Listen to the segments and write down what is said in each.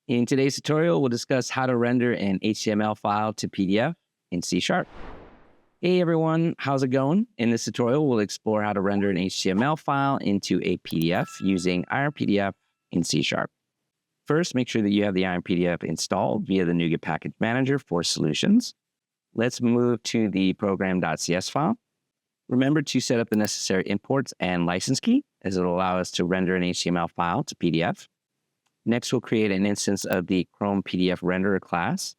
In today's tutorial, we'll discuss how to render an HTML file to PDF in C#. Hey everyone, how's it going? In this tutorial, we'll explore how to render an HTML file into a PDF using IronPDF in C#. First, make sure that you have the IronPDF installed via the NuGet Package Manager for solutions. Let's move to the program.cs file. Remember to set up the necessary imports and license key, as it will allow us to render an HTML file to PDF. Next, we'll create an instance of the ChromePdfRenderer class.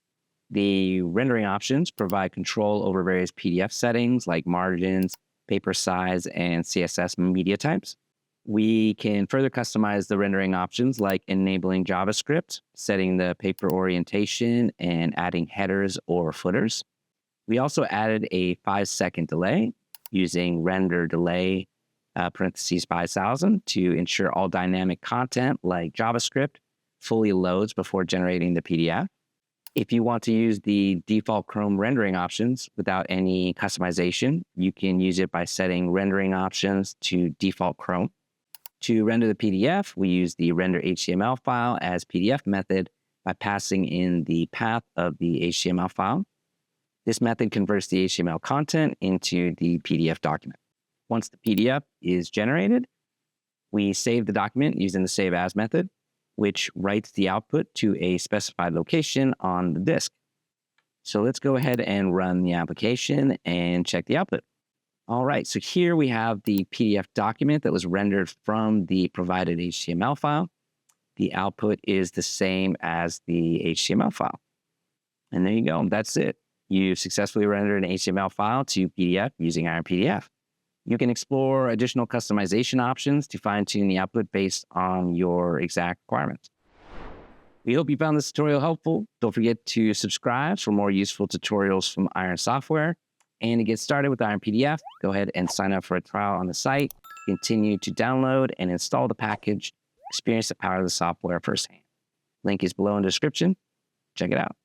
The rendering options provide control over various PDF settings like margins, paper size, and CSS media types. We can further customize the rendering options like enabling JavaScript, setting the paper orientation, and adding headers or footers. We also added a 5-second delay using render delay parentheses 5,000 to ensure all dynamic content like JavaScript fully loads before generating the PDF. If you want to use the default Chrome rendering options without any customization, you can use it by setting rendering options to default Chrome. To render the PDF, we use the RenderHtmlFileAsPdf method by passing in the path of the HTML file. This method converts the HTML content into the PDF document. Once the PDF is generated, we save the document using the Save As method, which writes the output to a specified location on the disk. So let's go ahead and run the application and check the output. All right, so here we have the PDF document that was rendered from the provided HTML file. The output is the same as the HTML file. And there you go, that's it. You've successfully rendered an HTML file to PDF using IronPDF. You can explore additional customization options to fine-tune the output based on your exact requirements. We hope you found this tutorial helpful. Don't forget to subscribe for more useful tutorials from Iron Software. And to get started with IronPDF, go ahead and sign up for a trial on the site. Continue to download and install the package. Experience the power of the software firsthand. Link is below in the description. Check it out.